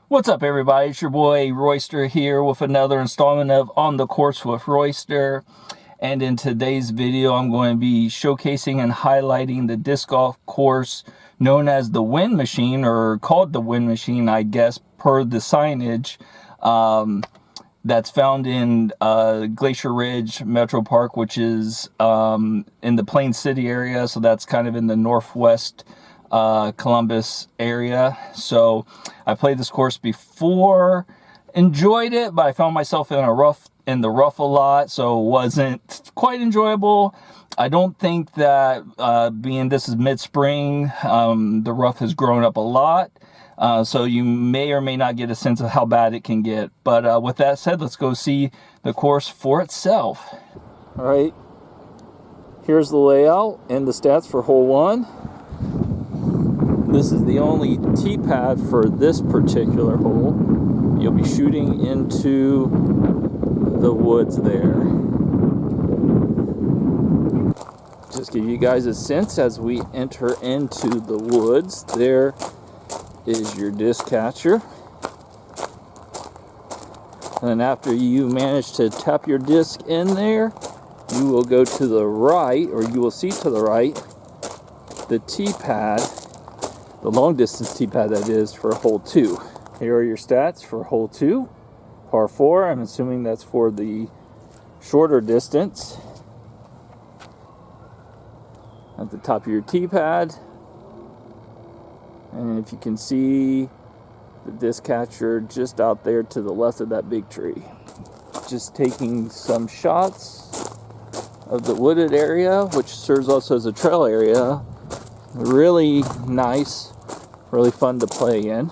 What's up, everybody? It's your boy Royster here with another installment of On the Course with Royster. And in today's video, I'm going to be showcasing and highlighting the disc golf course known as the Wind Machine, or called the Wind Machine, I guess, per the signage. That's found in Glacier Ridge Metro Park, which is in the Plain City area. So that's kind of in the northwest Columbus area. So I played this course before, enjoyed it, but I found myself in the rough a lot, so it wasn't quite enjoyable. I don't think that being this is mid-spring, the rough has grown up a lot. So you may or may not get a sense of how bad it can get. But with that said, let's go see the course for itself. All right, here's the layout and the stats for hole 1. This is the only tee pad for this particular hole. You'll be shooting into the woods there. Just give you guys a sense as we enter into the woods. There is your disc catcher. And after you manage to tap your disc in there, you will go to the right, or you will see to the right, the tee pad, the long distance tee pad that is, for hole 2. Here are your stats for hole 2, par 4. I'm assuming that's for the shorter distance. At the top of your tee pad. And if you can see the disc catcher just out there to the left of that big tree. Just taking some shots of the wooded area, which serves also as a trail area. Really nice, really fun to play in.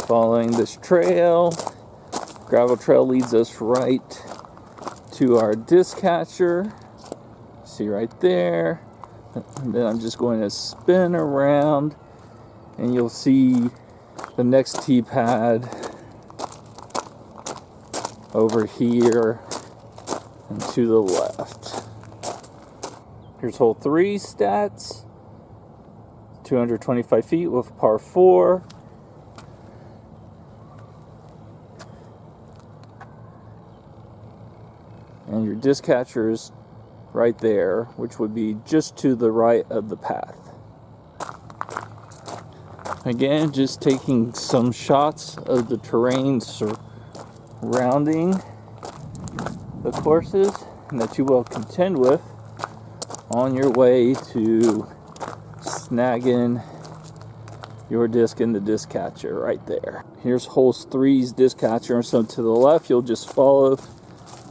Following this trail, gravel trail leads us right to our disc catcher. See right there. And then I'm just going to spin around, and you'll see the next tee pad over here and to the left. Here's hole 3 stats. 225 feet with par 4. And your disc catcher is right there, which would be just to the right of the path. Again, just taking some shots of the terrain surrounding the courses and that you will contend with on your way to snagging your disc in the disc catcher right there. Here's hole 3's disc catcher. So to the left, you'll just follow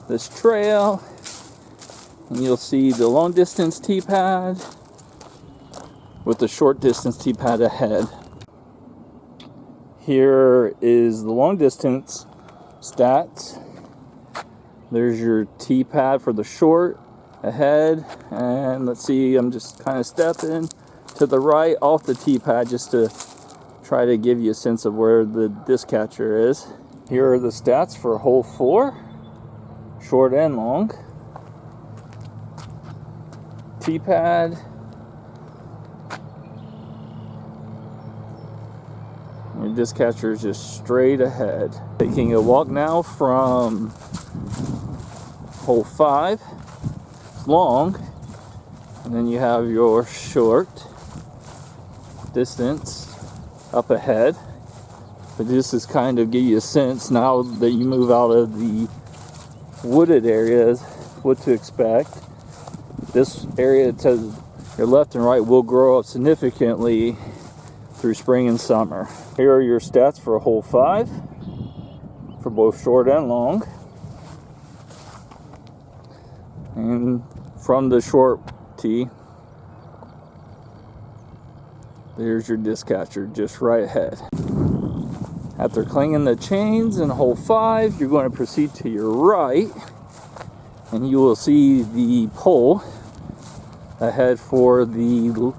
this trail and you'll see the long distance tee pad with the short distance tee pad ahead. Here is the long distance stats. There's your tee pad for the short ahead, and let's see, I'm just kind of stepping to the right off the tee pad just to try to give you a sense of where the disc catcher is. Here are the stats for hole 4, short and long. Tee pad, your disc catcher is just straight ahead. Taking a walk now from hole 5, long, and then you have your short distance up ahead. But this is kind of give you a sense now that you move out of the wooded areas what to expect. This area to your left and right will grow up significantly through spring and summer. Here are your stats for hole 5 for both short and long. And from the short tee, there's your disc catcher just right ahead. After clanging the chains in hole 5, you're going to proceed to your right, and you will see the pole ahead for the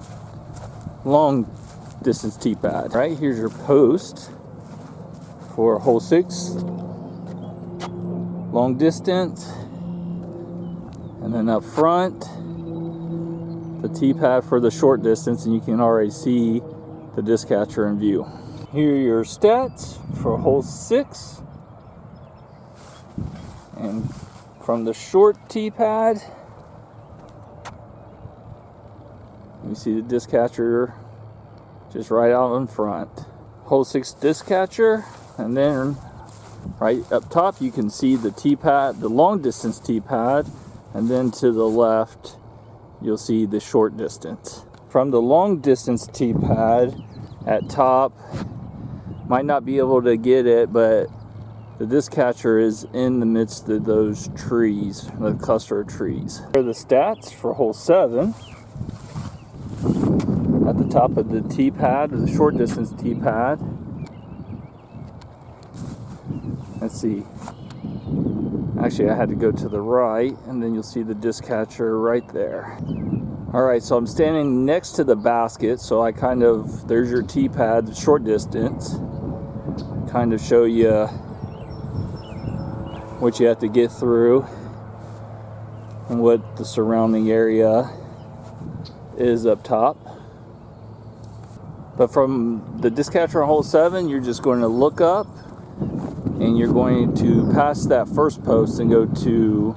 long distance tee pad. Right, here's your post for hole 6, long distance. And then up front, the tee pad for the short distance, and you can already see the disc catcher in view. Here are your stats for hole 6. And from the short tee pad, you see the disc catcher just right out in front. Hole 6 disc catcher, and then right up top you can see the tee pad, the long distance tee pad, and then to the left you'll see the short distance. From the long distance tee pad at top, might not be able to get it, but the disc catcher is in the midst of those trees, the cluster of trees. Here are the stats for hole 7. At the top of the tee pad, the short distance tee pad. Let's see. Actually, I had to go to the right, and then you'll see the disc catcher right there. Alright, so I'm standing next to the basket, so I kind of, there's your tee pad, the short distance. Kind of show you what you have to get through and what the surrounding area is up top. But from the disc catcher on hole 7, you're just going to look up and you're going to pass that first post and go to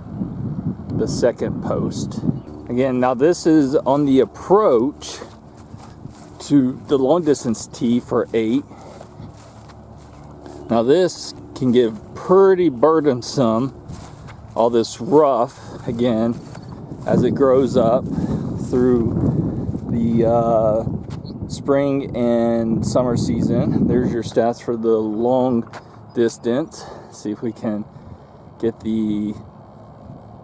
the second post. Again, now this is on the approach to the long distance tee for 8. Now this can get pretty burdensome, all this rough, again, as it grows up through the spring and summer season. There's your stats for the long distance. See if we can get the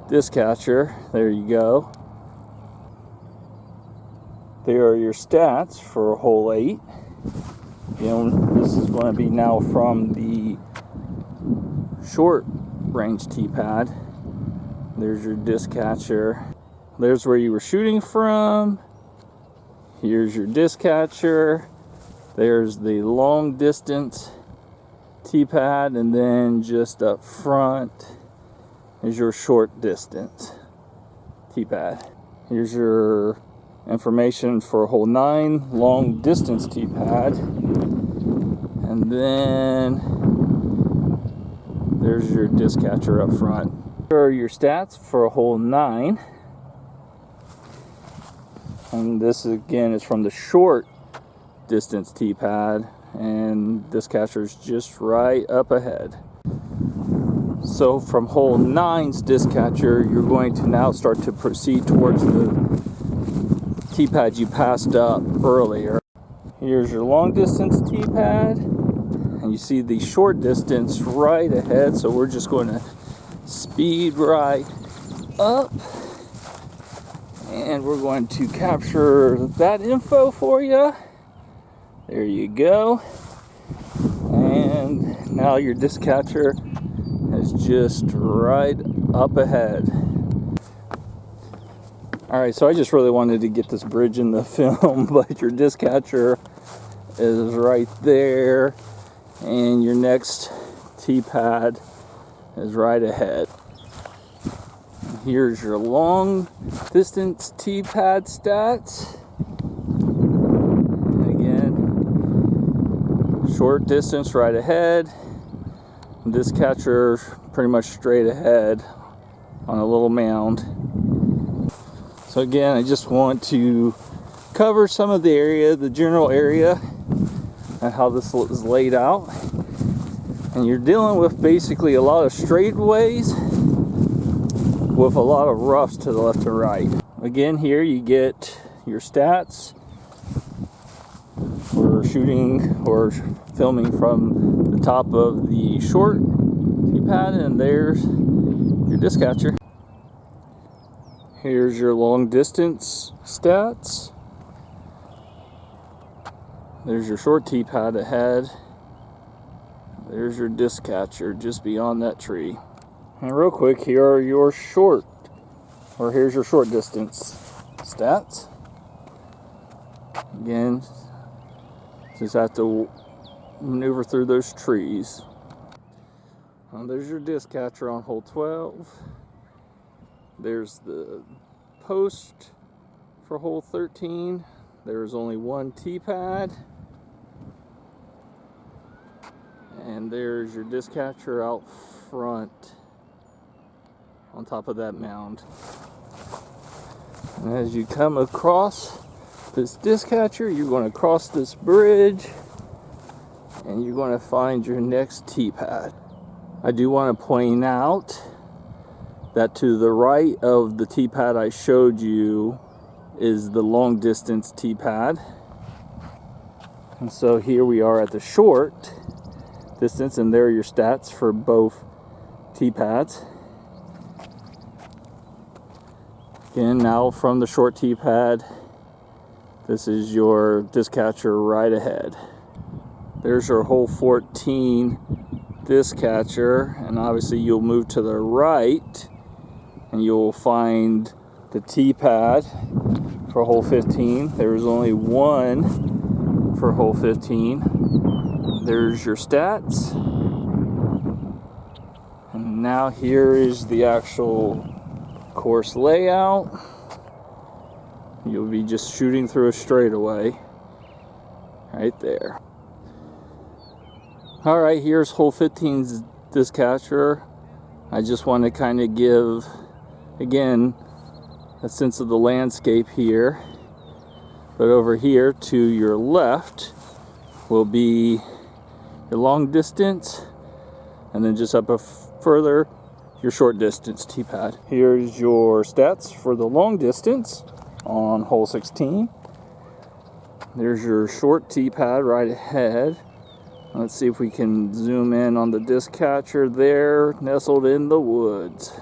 disc catcher. There you go. There are your stats for hole 8. You know, this is going to be now from the short range tee pad. There's your disc catcher. There's where you were shooting from. Here's your disc catcher. There's the long distance tee pad, and then just up front is your short distance tee pad. Here's your information for hole 9, long distance tee pad, and then there's your disc catcher up front. Here are your stats for hole 9. And this again is from the short distance tee pad, and this catcher is just right up ahead. So from hole 9's disc catcher, you're going to now start to proceed towards the tee pad you passed up earlier. Here's your long distance tee pad, and you see the short distance right ahead, so we're just going to speed right up. And we're going to capture that info for you. There you go. And now your disc catcher is just right up ahead. Alright, so I just really wanted to get this bridge in the film, but your disc catcher is right there. And your next tee pad is right ahead. Here's your long distance tee pad stats. And again, short distance right ahead. This catcher pretty much straight ahead on a little mound. So again, I just want to cover some of the area, the general area, and how this is laid out. And you're dealing with basically a lot of straightaways with a lot of roughs to the left and right. Again, here you get your stats for shooting or filming from the top of the short tee pad, and there's your disc catcher. Here's your long distance stats. There's your short tee pad ahead. There's your disc catcher just beyond that tree. And real quick, here are your here's your short distance stats. Again, just have to maneuver through those trees. There's your disc catcher on hole 12. There's the post for hole 13. There's only one tee pad. And there's your disc catcher out front on top of that mound. And as you come across this disc catcher, you're going to cross this bridge and you're going to find your next tee pad. I do want to point out that to the right of the tee pad I showed you is the long distance tee pad. And so here we are at the short distance, and there are your stats for both tee pads. Again, now from the short tee pad, this is your disc catcher right ahead. There's your hole 14 disc catcher, and obviously you'll move to the right and you'll find the tee pad for hole 15. There's only one for hole 15. There's your stats. And now here is the actual course layout. You'll be just shooting through a straightaway right there. Alright, here's hole 15's disc catcher. I just want to kind of give, again, a sense of the landscape here. But over here to your left will be your long distance, and then just up further, your short distance tee pad. Here's your stats for the long distance on hole 16. There's your short tee pad right ahead. Let's see if we can zoom in on the disc catcher there, nestled in the woods.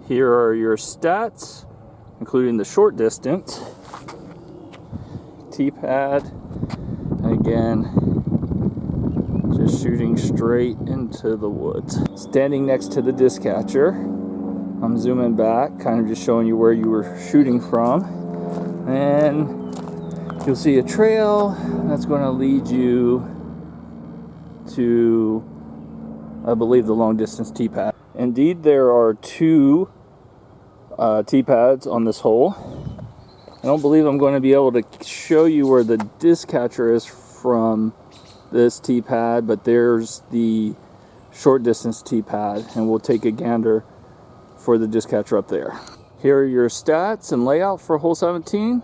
Here are your stats, including the short distance tee pad. Again, just shooting straight into the woods. Standing next to the disc catcher, I'm zooming back, kind of just showing you where you were shooting from. And you'll see a trail that's going to lead you to, I believe, the long distance tee pad. Indeed, there are two tee pads on this hole. I don't believe I'm going to be able to show you where the disc catcher is from this tee pad, but there's the short distance tee pad, and we'll take a gander for the disc catcher up there. Here are your stats and layout for hole 17.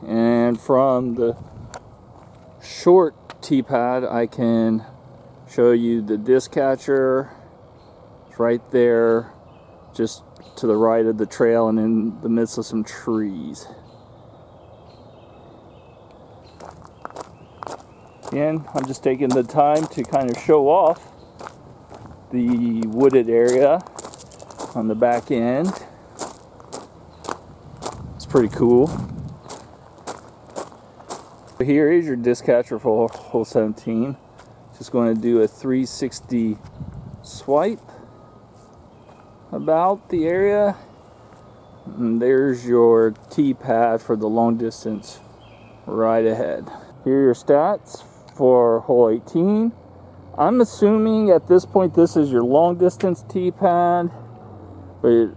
And from the short tee pad, I can show you the disc catcher. It's right there, just to the right of the trail and in the midst of some trees. Again, I'm just taking the time to kind of show off the wooded area on the back end. It's pretty cool. Here is your disc catcher for hole 17. Just going to do a 360 swipe about the area. And there's your tee pad for the long distance right ahead. Here are your stats for hole 18. I'm assuming at this point this is your long distance tee pad, but you're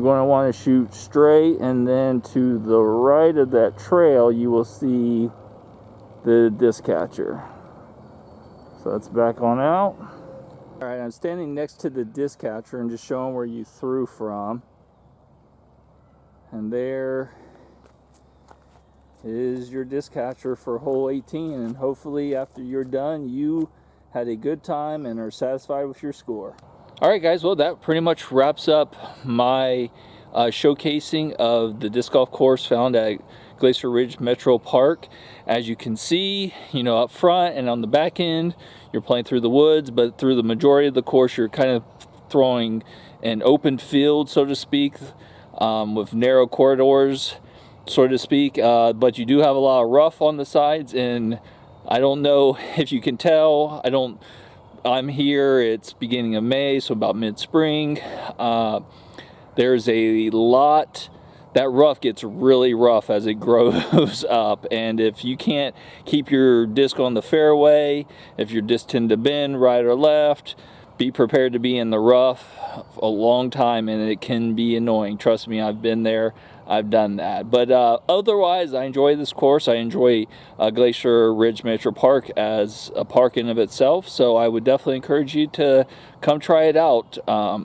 going to want to shoot straight, and then to the right of that trail you will see the disc catcher. So that's back on out. Alright, I'm standing next to the disc catcher and just showing where you threw from. And there is your disc catcher for hole 18, and hopefully after you're done you had a good time and are satisfied with your score. Alright guys, well that pretty much wraps up my showcasing of the disc golf course found at Glacier Ridge Metro Park. As you can see, up front and on the back end you're playing through the woods, but through the majority of the course you're kind of throwing an open field, so to speak, with narrow corridors, so to speak, but you do have a lot of rough on the sides, and I don't know if you can tell, I'm here, it's beginning of May, so about mid-spring. There's a lot, that rough gets really rough as it grows up, and if you can't keep your disc on the fairway, if your disc tend to bend right or left, be prepared to be in the rough a long time, and it can be annoying. Trust me, I've been there. I've done that. But otherwise, I enjoy this course. I enjoy Glacier Ridge Metro Park as a park in of itself. So I would definitely encourage you to come try it out.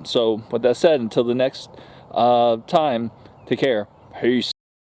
So with that said, until the next time, take care. Peace.